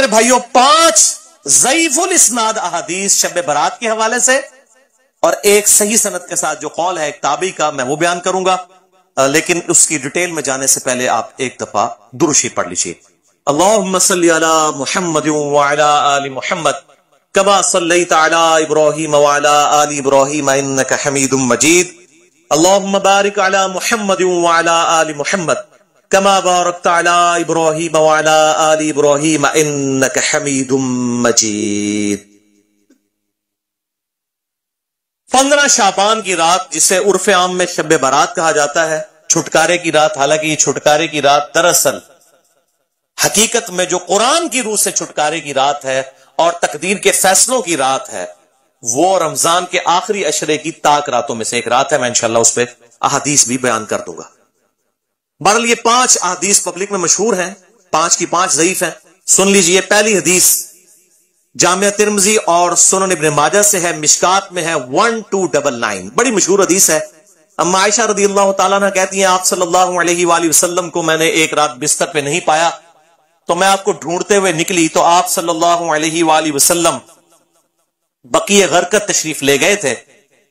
بھائیوں 5 ضعیف الاسناد احادیث شب برات کے حوالے سے اور ایک صحیح سند کے ساتھ جو قول ہے ایک تابعی کا، میں وہ بیان کروں گا، لیکن اس کی ڈیٹیل میں جانے سے پہلے آپ ایک دفعہ درود شریف پڑھ لیجیے۔ اللہم صلی علی محمد وعلی آل محمد کما صلیت علی ابراہیم وعلی آل ابراہیم انک حمید مجید۔ اللہم بارک علی محمد وعلی آل محمد کما بارکت علی ابراہیم وعلی آل ابراہیم انک حمید مجید۔ 15 شعبان کی رات، جسے عرف عام میں شب برات کہا جاتا ہے، چھٹکارے کی رات، حالانکہ یہ چھٹکارے کی رات دراصل حقیقت میں جو قرآن کی روح سے چھٹکارے کی رات ہے اور تقدیر کے فیصلوں کی رات ہے، وہ رمضان کے آخری عشرے کی تاک راتوں میں سے ایک رات ہے۔ میں انشاءاللہ اس پہ احادیث بھی بیان کر دوں گا۔ بہرحال یہ 5 احادیث پبلک میں مشہور ہیں، 5 کی 5 ضعیف ہیں۔ سن لیجئے، پہلی حدیث جامعہ ترمذی اور سنن ابن ماجہ سے ہے، مشکات میں ہے 1299، بڑی مشہور حدیث ہے۔ اما عائشہ رضی اللہ تعالیٰ عنہ کہتی ہیں آپ صلی اللہ علیہ وآلہ وسلم کو میں نے ایک رات بستر پہ نہیں پایا تو میں آپ کو ڈھونڈتے ہوئے نکلی تو آپ صلی اللہ علیہ وآلہ وسلم بقیع غرقد تشریف لے گئے تھے،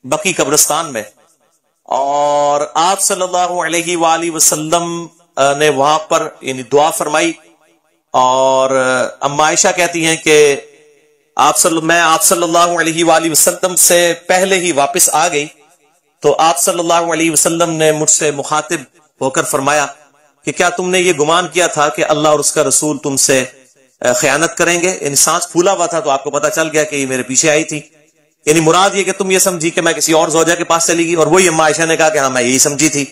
بقیع قبرستان میں، اور آپ صلی اللہ علیہ وآلہ وسلم نے وہاں پر یعنی دعا فرمائی، اور اما عائشہ کہتی ہیں کہ میں آپ صلی اللہ علیہ وآلہ وسلم سے پہلے ہی واپس آ گئی تو آپ صلی اللہ علیہ وسلم نے مجھ سے مخاطب ہو کر فرمایا کہ کیا تم نے یہ گمان کیا تھا کہ اللہ اور اس کا رسول تم سے خیانت کریں گے؟ یعنی سانس پھولا ہوا تھا تو آپ کو پتا چل گیا کہ یہ میرے پیچھے آئی تھی، یعنی مراد یہ کہ تم یہ سمجھی کہ میں کسی اور زوجہ کے پاس چلی گئی، اور وہی اما عائشہ نے کہا کہ ہاں میں یہی سمجھی تھی۔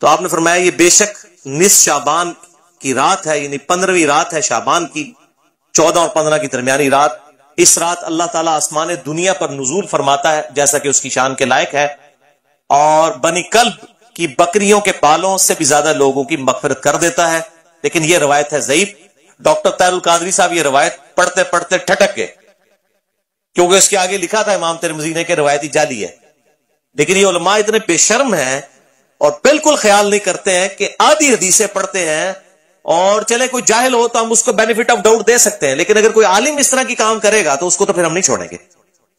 تو آپ نے فرمایا یہ بے شک نصف شعبان کی رات ہے، یعنی 15ویں رات ہے شعبان کی، 14 اور 15 کی درمیانی رات۔ اس رات اللہ تعالیٰ آسمان دنیا پر نزول فرماتا ہے جیسا کہ اس کی شان کے لائق ہے، اور بنی کلب کی بکریوں کے بالوں سے بھی زیادہ لوگوں کی مغفرت کر دیتا ہے، لیکن یہ روایت ہے ضعیف۔ ڈاکٹر طاہر القادری صاحب یہ روایت پڑھتے پڑھتے ٹھٹک گئے، کیونکہ اس کے آگے لکھا تھا امام ترمذی نے کہ روایتی جعلی ہے، لیکن یہ علماء اتنے بے شرم ہیں اور بالکل خیال نہیں کرتے ہیں کہ آدھی حدیثیں پڑھتے ہیں، اور چلے کوئی جاہل ہو تو ہم اس کو بینیفٹ آف ڈاؤٹ دے سکتے ہیں، لیکن اگر کوئی عالم اس طرح کی کام کرے گا تو اس کو تو پھر ہم نہیں چھوڑیں گے۔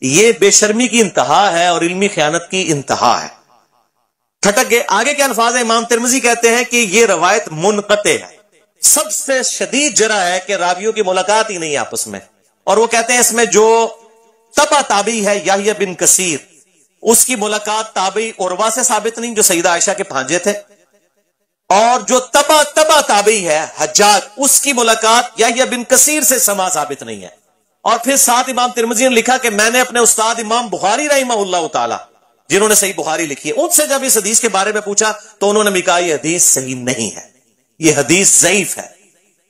یہ بے شرمی کی انتہا ہے اور علمی خیانت کی انتہا ہے۔ ٹھٹک گئے۔ آگے کے الفاظ ہیں، امام ترمذی کہتے ہیں کہ یہ روایت منقطع ہے، سب سے شدید جرح ہے کہ راویوں کی ملاقات ہی نہیں آپس میں، اور وہ کہتے ہیں اس میں جو تبع تابعی ہے یحییٰ بن کثیر، اس کی ملاقات تابعی عروہ سے ثابت نہیں جو سیدہ عائشہ کے بھانجے تھے، اور جو تبع تابعی ہے حجاج، اس کی ملاقات یحییٰ بن کثیر سے سما ثابت نہیں ہے۔ اور پھر ساتھ امام ترمذی نے لکھا کہ میں نے اپنے استاد امام بخاری رحمہ اللہ تعالی، جنہوں نے صحیح بخاری لکھی ہے، ان سے جب اس حدیث کے بارے میں پوچھا تو انہوں نے بھی کہا یہ حدیث صحیح نہیں ہے، یہ حدیث ضعیف ہے،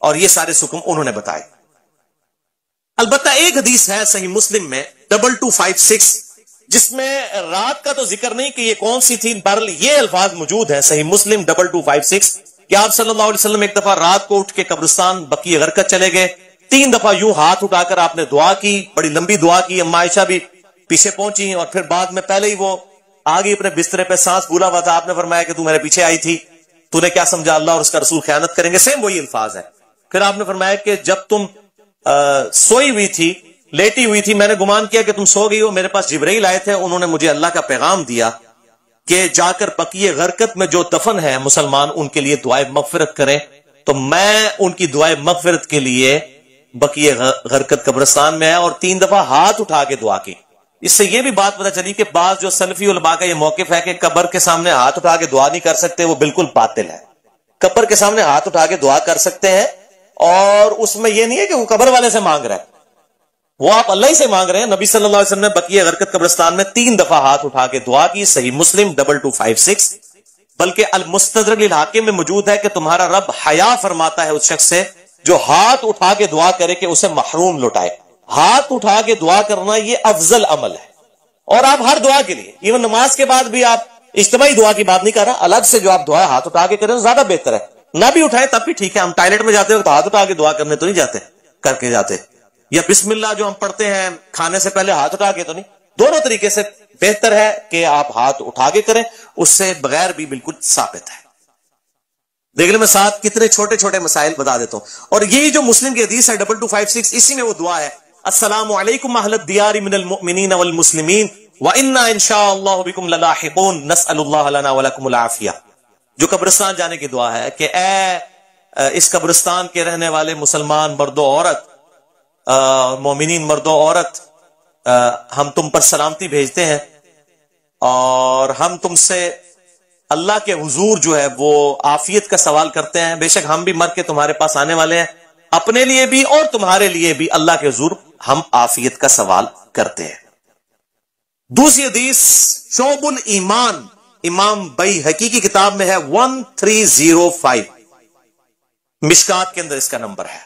اور یہ سارے حکم انہوں نے بتائے۔ البتہ ایک حدیث ہے صحیح مسلم میں 2256، جس میں رات کا تو ذکر نہیں کہ یہ کون سی تھی، بہرحال یہ الفاظ موجود ہیں صحیح مسلم 2256 کہ آپ صلی اللہ علیہ وسلم ایک دفعہ رات کو اٹھ کے قبرستان بقیع غرقد چلے گئے، 3 دفعہ یوں ہاتھ اٹھا کر آپ نے دعا کی، بڑی لمبی دعا کی، اما عائشہ بھی پیچھے پہنچی، اور پھر بعد میں پہلے ہی وہ آگے اپنے بسترے پہ سانس پھولا ہوا تھا، آپ نے فرمایا کہ تو میرے پیچھے آئی تھی، تو نے کیا سمجھا اللہ اور اس کا رسول خیانت کریں گے؟ سیم وہی الفاظ ہے۔ پھر آپ نے فرمایا کہ جب تم سوئی ہوئی تھی، لیٹی ہوئی تھی، میں نے گمان کیا کہ تم سو گئی ہو، میرے پاس جبرائیل آئے تھے، انہوں نے مجھے اللہ کا پیغام دیا کہ جا کر بقیع غرقد میں جو دفن ہے مسلمان ان کے لیے دعائے مغفرت کریں، تو میں ان کی دعائے مغفرت کے لیے بقیع غرقد قبرستان میں ہے، اور 3 دفعہ ہاتھ اٹھا کے دعا کی۔ اس سے یہ بھی بات پتہ چلی کہ بعض جو سلفی علماء کا یہ موقف ہے کہ قبر کے سامنے ہاتھ اٹھا کے دعا نہیں کر سکتے، وہ بالکل باطل ہے۔ قبر کے سامنے ہاتھ اٹھا کے دعا کر سکتے ہیں، اور اس میں یہ نہیں ہے کہ وہ قبر والے سے مانگ رہا ہے، وہ آپ اللہ ہی سے مانگ رہے ہیں۔ نبی صلی اللہ علیہ وسلم نے بقیع غرقد قبرستان میں 3 دفعہ ہاتھ اٹھا کے دعا کی، صحیح مسلم 2256۔ بلکہ المستدرک للحاکم میں موجود ہے کہ تمہارا رب حیا فرماتا ہے اس شخص سے جو ہاتھ اٹھا کے دعا کرے کہ اسے محروم لوٹائے۔ ہاتھ اٹھا کے دعا کرنا یہ افضل عمل ہے، اور آپ ہر دعا کے لیے، ایون نماز کے بعد بھی آپ اجتماعی دعا کی بات نہیں کر رہا، الگ سے جو آپ دعا ہاتھ اٹھا کے کریں زیادہ بہتر ہے، نہ بھی اٹھائیں تب بھی ٹھیک ہے۔ ہم ٹائلٹ میں جاتے ہو تو ہاتھ اٹھا کے دعا کرنے تو نہیں جاتے، کر کے جاتے، یا بسم اللہ جو ہم پڑھتے ہیں کھانے سے پہلے ہاتھ اٹھا کے تو نہیں، دونوں طریقے سے بہتر ہے کہ آپ ہاتھ اٹھا کے کریں، اس سے بغیر بھی بالکل ثابت ہے۔ دیکھ لیں میں ساتھ کتنے چھوٹے چھوٹے مسائل بتا دیتا ہوں. اور یہی جو مسلم کی حدیث ہے 2256، اسی میں وہ دعا ہے، السلام علیکم اہل الدیار من المؤمنین والمسلمین وَإِنَّا إِن شَاءَ اللَّهُ بِكُمْ لَلَاحِقُونَ نَسْأَلُ اللَّهَ لَنَا وَلَكُمُ الْعَافِيَةَ. جو قبرستان جانے کی دعا ہے کہ اے اس قبرستان کے رہنے والے مسلمان مرد و عورت، مومنین مرد و عورت، ہم تم پر سلامتی بھیجتے ہیں اور ہم تم سے اللہ کے حضور جو ہے وہ عافیت کا سوال کرتے ہیں. بے شک ہم بھی مر کے تمہارے پاس آنے والے ہیں، اپنے لیے بھی اور تمہارے لیے بھی اللہ کے حضور ہم عافیت کا سوال کرتے ہیں. دوسری حدیث شعب الایمان، امام بیہقی کی کتاب میں ہے 1305، مشکات کے اندر اس کا نمبر ہے،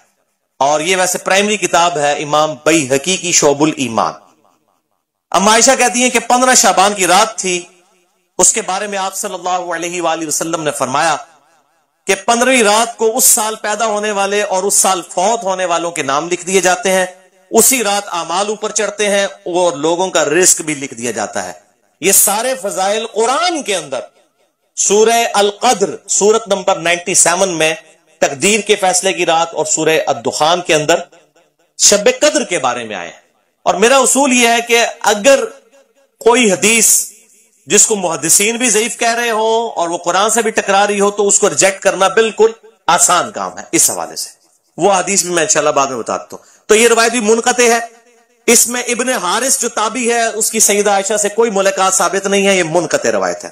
اور یہ ویسے پرائمری کتاب ہے امام بیہقی کی شعب الایمان. ام عائشہ کہتی ہیں کہ 15 شعبان کی رات تھی، اس کے بارے میں آپ صلی اللہ علیہ وآلہ وسلم نے فرمایا کہ 15ویں رات کو اس سال پیدا ہونے والے اور اس سال فوت ہونے والوں کے نام لکھ دیے جاتے ہیں، اسی رات اعمال اوپر چڑھتے ہیں اور لوگوں کا رزق بھی لکھ دیا جاتا ہے. یہ سارے فضائل قرآن کے اندر سورہ القدر سورت نمبر 97 میں تقدیر کے فیصلے کی رات اور سورہ الدخان کے اندر شب قدر کے بارے میں آئے ہیں. اور میرا اصول یہ ہے کہ اگر کوئی حدیث جس کو محدثین بھی ضعیف کہہ رہے ہوں اور وہ قرآن سے بھی ٹکرا رہی ہو تو اس کو ریجیکٹ کرنا بالکل آسان کام ہے. اس حوالے سے وہ حدیث بھی میں انشاءاللہ بعد میں بتاتا ہوں. تو یہ روایت بھی منقطع ہے، اس میں ابن حارث جو تابعی ہے اس کی سیدہ عائشہ سے کوئی ملاقات ثابت نہیں ہے، یہ منقطع روایت ہے.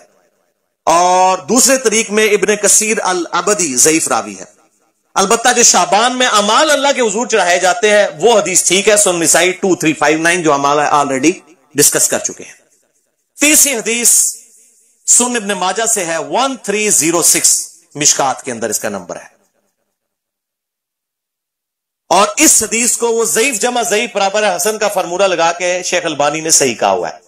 اور دوسرے طریق میں ابن کثیر العبدی ضعیف راوی ہے. البتہ جو شعبان میں اعمال اللہ کے حضور چڑھائے جاتے ہیں وہ حدیث ٹھیک ہے، سنن نسائی 2359 جو اعمال آلریڈی ڈسکس کر چکے ہیں. تیسری حدیث سنن ابن ماجہ سے ہے 1306، مشکات کے اندر اس کا نمبر ہے. اور اس حدیث کو وہ ضعیف جمع ضعیف برابر حسن کا فارمولہ لگا کے شیخ البانی نے صحیح کہا ہوا ہے.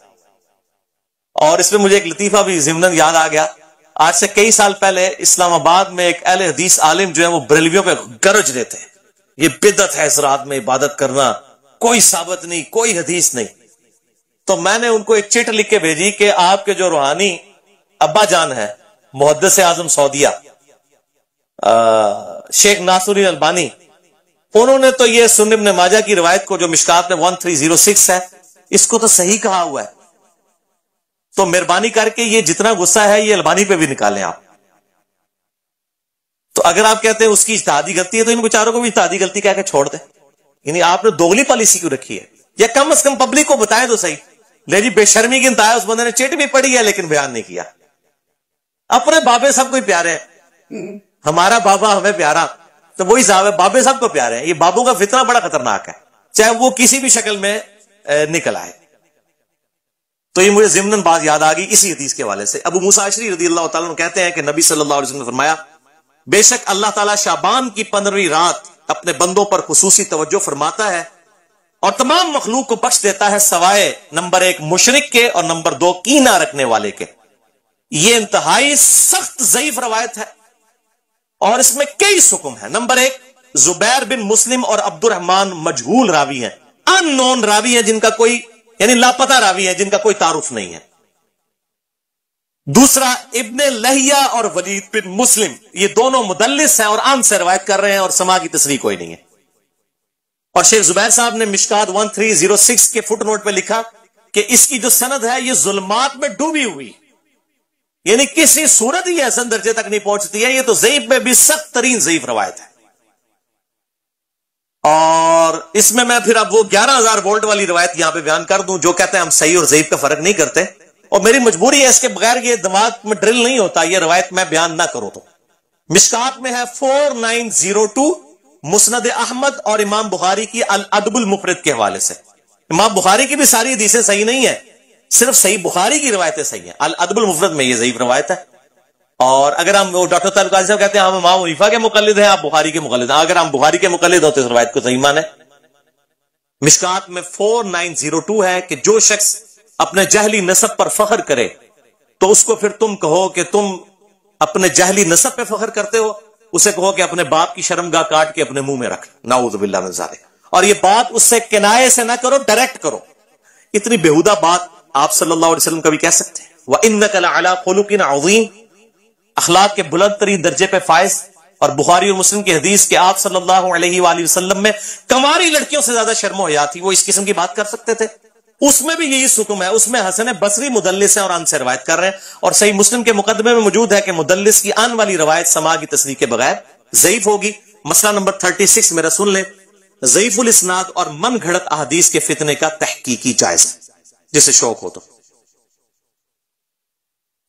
اور اس میں مجھے ایک لطیفہ بھی ضمناً یاد آ گیا. آج سے کئی سال پہلے اسلام آباد میں ایک اہل حدیث عالم جو ہے وہ بریلویوں پہ گرج رہے تھے، یہ بدعت ہے اس رات میں عبادت کرنا، کوئی ثابت نہیں، کوئی حدیث نہیں. تو میں نے ان کو ایک چٹ لکھ کے بھیجی کہ آپ کے جو روحانی ابا جان ہے محدث اعظم سعودیہ شیخ ناصرالدین البانی، انہوں نے تو یہ سنن ابن ماجہ کی روایت کو جو مشکات میں 1306 ہے اس کو تو صحیح کہا ہوا ہے. تو مہربانی کر کے یہ جتنا غصہ ہے یہ البانی پہ بھی نکالیں آپ. تو اگر آپ کہتے ہیں اس کی اجتہادی غلطی ہے تو ان بیچاروں کو بھی اجتہادی غلطی کہہ کے چھوڑ دیں. یعنی آپ نے دوگلی پالیسی کیوں رکھی ہے؟ یا کم از کم پبلک کو بتائیں تو صحیح. لے جی بے شرمی کی انتہا ہے، اس بندے نے چٹ بھی پڑھی ہے لیکن بیان نہیں کیا. اپنے بابے سب کو پیارے ہیں، ہمارا بابا ہمیں پیارا تو وہی صاحب ہے، بابے سب کو پیارے ہیں. یہ بابوں کا فتنہ بڑا خطرناک ہے، چاہے وہ کسی بھی شکل میں نکل آئے. تو یہ مجھے ضمناً بات یاد آ گئی اسی حدیث کے حوالے سے. ابو موسیٰ اشعری رضی اللہ تعالیٰ عنہ کہتے ہیں کہ نبی صلی اللہ علیہ وسلم نے فرمایا بے شک اللہ تعالیٰ شعبان کی 15ویں رات اپنے بندوں پر خصوصی توجہ فرماتا ہے اور تمام مخلوق کو بخش دیتا ہے سوائے نمبر 1 مشرک کے اور نمبر 2 کینہ رکھنے والے کے. یہ انتہائی سخت ضعیف روایت ہے اور اس میں کئی حکم ہیں. نمبر 1 زبیر بن مسلم اور عبد الرحمن مجہول راوی ہیں، ان نون راوی ہیں، جن کا کوئی یعنی لاپتہ راوی ہیں، جن کا کوئی تعارف نہیں ہے. دوسرا ابن لہیہ اور ولید بن مسلم، یہ دونوں مدلس ہیں اور ان سے روایت کر رہے ہیں اور سما کی تصریح کوئی نہیں ہے. اور شیخ زبیر صاحب نے مشکات 1306 کے فٹ نوٹ پہ لکھا کہ اس کی جو سند ہے یہ ظلمات میں ڈوبی ہوئی، یعنی کسی صورت ہی حسن درجے تک نہیں پہنچتی ہے. یہ تو ضعیف میں بھی سخت ترین ضعیف روایت ہے. اور اس میں پھر اب وہ 11,000 وولٹ والی روایت یہاں پہ بیان کر دوں جو کہتے ہیں ہم صحیح اور ضعیف کا فرق نہیں کرتے، اور میری مجبوری ہے، اس کے بغیر یہ دماغ میں ڈرل نہیں ہوتا یہ روایت میں بیان نہ کروں. تو مشکات میں ہے 4902 مسند احمد اور امام بخاری کی الادب المفرد کے حوالے سے. امام بخاری کی بھی ساری حدیثیں صحیح نہیں ہیں، صرف صحیح بخاری کی روایتیں صحیح ہیں. الادب المفرد میں یہ ضعیف روایت ہے. اور اگر ہم ڈاکٹر طارق قاضی صاحب کہتے ہیں ہم امام حنیفہ کے مقلد ہیں، آپ بخاری کے مقلد ہیں، اگر ہم بخاری کے مقلد ہوتے اس روایت کو صحیح مانے. مشکات میں 4902 ہے کہ جو شخص اپنے جہلی نسب پر فخر کرے تو اس کو پھر تم کہو کہ تم اپنے جہلی نسب پہ فخر کرتے ہو، اسے کہو کہ اپنے باپ کی شرمگاہ کاٹ کے اپنے منہ میں رکھ، نعوذ باللہ من ذالک. اور یہ بات اس سے کنایے سے نہ کرو، ڈائریکٹ کرو. اتنی بیہودہ بات آپ صلی اللہ علیہ وسلم کبھی کہہ سکتے ہیں؟ وَإِنَّكَ لَعَلَىٰ خُلُقٍ عَظِيمٍ، اخلاق کے بلند ترین درجے پہ فائز، اور بخاری اور مسلم کی حدیث کہ آپ صلی اللہ علیہ وآلہ وسلم میں کنواری لڑکیوں سے زیادہ شرم و حیا تھی، وہ اس قسم کی بات کر سکتے تھے؟ اس میں بھی یہی حکم ہے، اس میں حسن بصری مدلس ہیں اور ان سے روایت کر رہے ہیں، اور صحیح مسلم کے مقدمے میں موجود ہے کہ مدلس کی ان والی روایت سماع کی تصدیق کے بغیر ضعیف ہوگی۔ مسئلہ نمبر 36 میرا سن لیں، ضعیف الاسناد اور من گھڑت احادیث کے فتنے کا تحقیقی جائزہ، جسے شوق ہو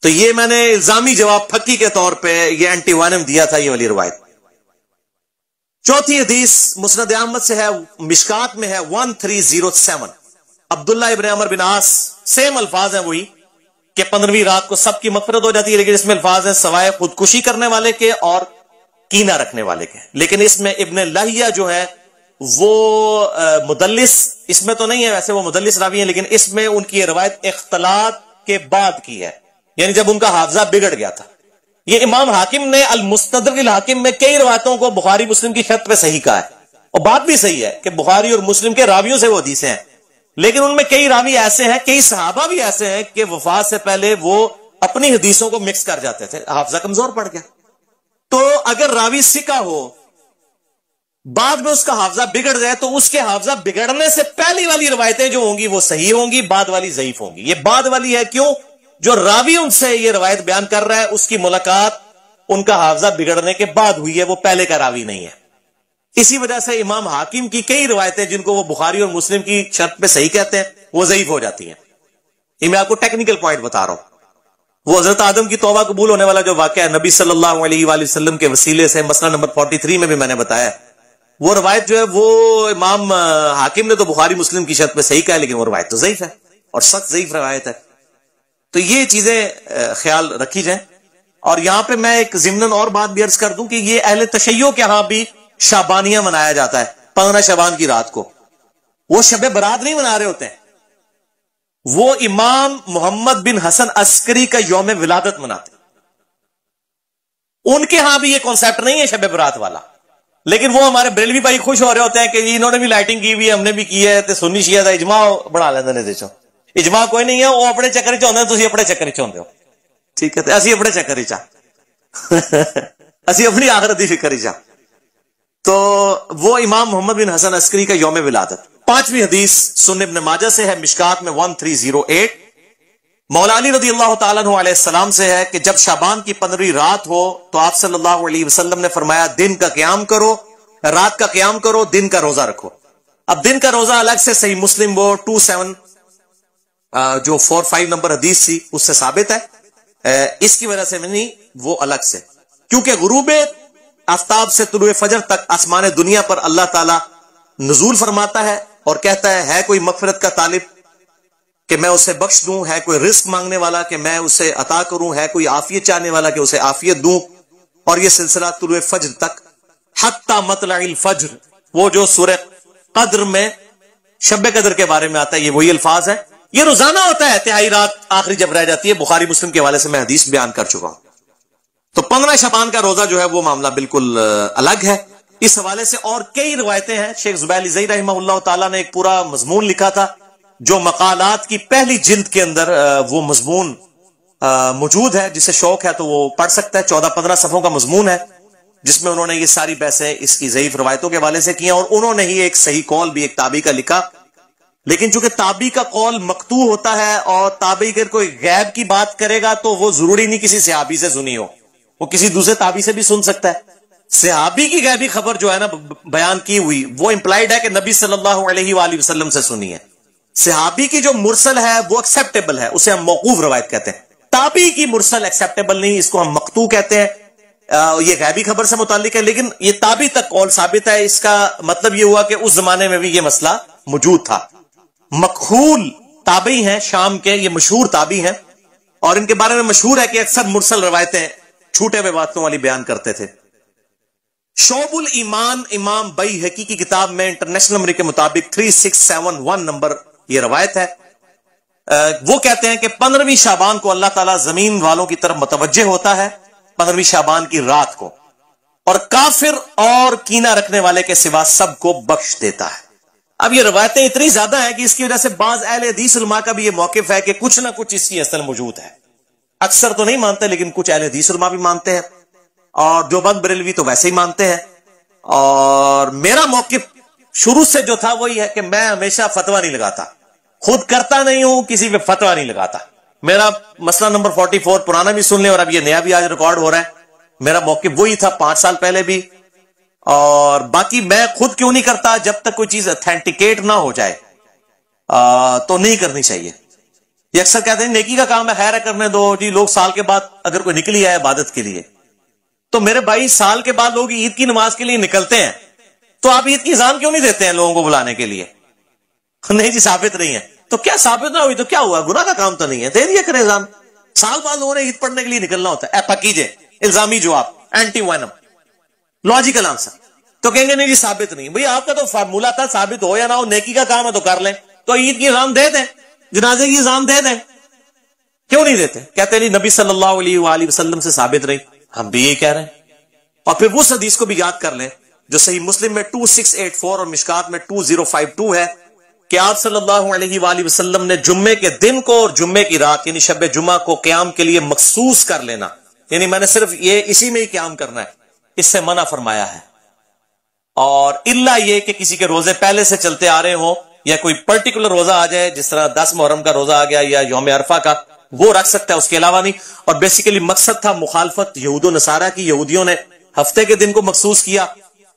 تو یہ میں نے الزامی جواب پھکی کے طور پہ یہ اینٹی وائنم دیا تھا، یہ والی روایت۔ چوتھی حدیث مسند احمد سے ہے، مشکات میں ہے 1307، عبداللہ ابن عمر بن عاص، سیم الفاظ ہیں وہی کہ 15ویں رات کو سب کی مغفرت ہو جاتی ہے، لیکن اس میں الفاظ ہیں سوائے خودکشی کرنے والے کے اور کینہ رکھنے والے کے۔ لیکن اس میں ابن لہیہ جو ہے وہ مدلس، اس میں تو نہیں ہے، ویسے وہ مدلس راوی ہیں، لیکن اس میں ان کی یہ روایت اختلاط کے بعد کی ہے، یعنی جب ان کا حافظہ بگڑ گیا تھا۔ یہ امام حاکم نے المستدرک الحاکم میں کئی روایتوں کو بخاری مسلم کی شرط پہ صحیح کہا ہے، اور بات بھی صحیح ہے کہ بخاری اور مسلم کے راویوں سے وہ حدیثیں ہیں، لیکن ان میں کئی راوی ایسے ہیں، کئی صحابہ بھی ایسے ہیں کہ وفات سے پہلے وہ اپنی حدیثوں کو مکس کر جاتے تھے، حافظہ کمزور پڑ گیا۔ تو اگر راوی ثقہ ہو، بعد میں اس کا حافظہ بگڑ جائے، تو اس کے حافظہ بگڑنے سے پہلی والی روایتیں جو ہوں گی وہ صحیح ہوں گی، بعد والی ضعیف ہوں گی۔ یہ بعد والی ہے کیوں؟ جو راوی ان سے یہ روایت بیان کر رہا ہے اس کی ملاقات ان کا حافظہ بگڑنے کے بعد ہوئی ہے، وہ پہلے کا راوی نہیں ہے۔ اسی وجہ سے امام حاکم کی کئی روایتیں جن کو وہ بخاری اور مسلم کی شرط پہ صحیح کہتے ہیں وہ ضعیف ہو جاتی ہیں۔ یہ میں آپ کو ٹیکنیکل پوائنٹ بتا رہا ہوں۔ وہ حضرت آدم کی توبہ قبول ہونے والا جو واقعہ ہے نبی صلی اللہ علیہ وآلہ وسلم کے وسیلے سے، مسئلہ نمبر 43 میں بھی میں نے بتایا، وہ روایت جو ہے وہ امام حاکم نے تو بخاری مسلم کی شرط پہ صحیح کہا، لیکن وہ روایت تو ضعیف ہے اور سخت ضعیف روایت ہے۔ تو یہ چیزیں خیال رکھی جائیں۔ اور یہاں پہ میں ایک ضمناً اور بات بھی عرض کر دوں کہ یہ اہل تشیع کے ہاں بھی شعبانیہ منایا جاتا ہے 15 شعبان کی رات کو، وہ شب برات نہیں منا رہے ہوتے ہیں، وہ امام محمد بن حسن عسکری کا یوم ولادت مناتے ہیں۔ ان کے ہاں بھی یہ کانسیپٹ نہیں ہے شب برات والا، لیکن وہ ہمارے بریلوی بھائی خوش ہو رہے ہوتے ہیں کہ انہوں نے بھی لائٹنگ کی ہوئی ہے، ہم نے بھی کی ہے، تے سنی شیعہ دا اجماع بنا لیندے نے۔ دیکھو اجماع کوئی نہیں ہے، وہ اپنے چکر چ ہوندے، تسی اپنے چکر چ ہوندے ہو، ٹھیک ہے؟ تے اسی اپنے چکر چ اسی اپنی آخرت دی فکر چ۔ تو وہ امام محمد بن حسن عسکری کا یوم ولادت۔ پانچویں حدیث سنن ابن ماجہ سے ہے، مشکات میں 1308، مولا علی رضی اللہ تعالیٰ عنہ علیہ السلام سے ہے کہ جب شعبان کی 15ویں رات ہو تو آپ صلی اللہ علیہ وسلم نے فرمایا دن کا قیام کرو، رات کا قیام کرو، دن کا روزہ رکھو۔ اب دن کا روزہ الگ سے صحیح مسلم وہ 27 جو 45 نمبر حدیث تھی اس سے ثابت ہے، اس کی وجہ سے نہیں، وہ الگ سے، کیونکہ غروب آفتاب سے طلوع فجر تک آسمان دنیا پر اللہ تعالی نزول فرماتا ہے اور کہتا ہے کوئی مغفرت کا طالب کہ میں اسے بخش دوں، ہے کوئی رزق مانگنے والا کہ میں اسے عطا کروں، ہے کوئی عافیت چاہنے والا کہ اسے عافیت دوں، اور یہ سلسلہ طلوع فجر تک حتی مطلع الفجر، وہ جو سورہ قدر میں شب قدر کے بارے میں آتا ہے، یہ وہی الفاظ ہیں۔ یہ روزانہ ہوتا ہے، تہائی رات آخری جب رہ جاتی ہے، بخاری مسلم کے حوالے سے میں حدیث بیان کر چکا ہوں۔ تو 15 شعبان کا روزہ جو ہے وہ معاملہ بالکل الگ ہے۔ اس حوالے سے اور کئی روایتیں ہیں، شیخ زبیر علی رحمہ اللہ تعالیٰ نے ایک پورا مضمون لکھا تھا جو مقالات کی پہلی جلد کے اندر وہ مضمون موجود ہے، جسے شوق ہے تو وہ پڑھ سکتا ہے، 14-15 صفحوں کا مضمون ہے جس میں انہوں نے یہ ساری بحثیں اس کی ضعیف روایتوں کے حوالے سے کی ہیں، اور انہوں نے ہی ایک صحیح قول بھی ایک تابعی کا لکھا، لیکن چونکہ تابعی کا قول مقطوع ہوتا ہے اور تابعی اگر کوئی غیب کی بات کرے گا تو وہ ضروری نہیں کسی صحابی سے سنی ہو، وہ کسی دوسرے تابعی سے بھی سن سکتا ہے۔ صحابی کی غیبی خبر جو ہے نا بیان کی ہوئی وہ امپلائڈ ہے کہ نبی صلی اللہ علیہ وآلہ وسلم سے سنی ہے۔ صحابی کی جو مرسل ہے وہ ایکسیپٹیبل ہے، اسے ہم موقوف روایت کہتے ہیں۔ تابعی کی مرسل ایکسیپٹیبل نہیں، اس کو ہم مقطوع کہتے ہیں، یہ غیبی خبر سے متعلق ہے، لیکن یہ تابعی تک قول ثابت ہے۔ اس کا مطلب یہ ہوا کہ اس زمانے میں بھی یہ مسئلہ موجود تھا۔ مکحول تابعی ہیں شام کے، یہ مشہور تابعی ہیں، اور ان کے بارے میں مشہور ہے کہ اکثر مرسل روایتیں چھوٹے ہوئے باتوں والی بیان کرتے تھے۔ شعب الایمان امام بیہقی کی کتاب میں انٹرنیشنل نمبر کے مطابق 3671 نمبر یہ روایت ہے۔ وہ کہتے ہیں کہ 15ویں شعبان کو اللہ تعالیٰ زمین والوں کی طرف متوجہ ہوتا ہے، 15ویں شعبان کی رات کو، اور کافر اور کینہ رکھنے والے کے سوا سب کو بخش دیتا ہے۔ اب یہ روایتیں اتنی زیادہ ہیں کہ اس کی وجہ سے بعض اہل حدیث علماء کا بھی یہ موقف ہے کہ کچھ نہ کچھ اس کی اصل موجود ہے۔ اکثر تو نہیں مانتے لیکن کچھ اہل حدیث علماء بھی مانتے ہیں، اور دیوبند بریلوی تو ویسے ہی مانتے ہیں. اور میرا موقف شروع سے جو تھا وہی ہے کہ میں ہمیشہ فتویٰ نہیں لگاتا، خود کرتا نہیں ہوں، کسی پہ فتویٰ نہیں لگاتا. میرا مسئلہ نمبر 44 پرانا بھی سن لیں اور اب یہ نیا بھی آج ریکارڈ ہو رہا ہے. میرا موقف وہی تھا 5 سال پہلے بھی. اور باقی میں خود کیوں نہیں کرتا، جب تک کوئی چیز اتھینٹیکیٹ نہ ہو جائے تو نہیں کرنی چاہیے. یہ اکثر کہتے ہیں نیکی کا کام ہے، خیر ہے کرنے دو جی. لوگ سال کے بعد اگر کوئی نکلی ہے عبادت کے لیے، تو میرے بھائی سال کے بعد لوگ عید کی نماز کے لیے نکلتے ہیں، تو آپ عید کی اذان کیوں نہیں دیتے ہیں لوگوں کو بلانے کے لیے؟ نہیں جی ثابت نہیں ہے. تو کیا ثابت نہ ہوئی تو کیا ہوا؟ گناہ کا کام تو نہیں ہے، دے دیا کرے اذان. سال بعد لوگوں نے عید پڑھنے کے لیے نکلنا ہوتا ہے. پکیجے الزامی جواب، اینٹی وینم، لاجیکل آنسر. تو کہیں گے نہیں جی ثابت نہیں. بھئی آپ کا تو فارمولا تھا، ثابت ہو یا نہ ہو، نیکی کا کام ہے تو کر لیں. تو عید کی اذان دے دیں، جنازے کی اذان دے دیں. کیوں نہیں دیتے؟ کہتے نہیں نبی صلی اللہ علیہ وآلہ وسلم سے ثابت رہی. ہم بھی یہی کہہ رہے ہیں. اور پھر اس حدیث کو بھی یاد کر لیں جو صحیح مسلم میں 2684 اور مشکات میں 2052 ہے کہ آپ صلی اللہ علیہ وآلہ وسلم نے جمعے کے دن کو اور جمعے کی رات یعنی شب جمعہ کو قیام کے لیے مخصوص کر لینا، یعنی میں نے صرف یہ اسی میں ہی قیام کرنا ہے، اس سے منع فرمایا ہے. اور الا یہ کہ کسی کے روزے پہلے سے چلتے آ رہے ہوں یا کوئی پرٹیکولر روزہ آ جائے، جس طرح 10 محرم کا روزہ آ گیا یا یوم عرفہ کا، وہ رکھ سکتا ہے، اس کے علاوہ نہیں. اور بیسیکلی مقصد تھا مخالفت یہود و نصارہ کی. یہودیوں نے ہفتے کے دن کو مخصوص کیا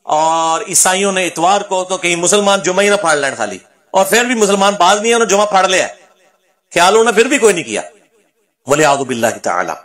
اور عیسائیوں نے اتوار کو. تو کہیں مسلمان جمعہ ہی نہ پھاڑ لین خالی، اور پھر بھی مسلمان بعض نہیں ہے انہوں نے جمعہ پھاڑ لیا، خیال انہوں نے پھر بھی کوئی نہیں کیا، وَلِعَاذُ بِاللَّهِ تَعَالَى.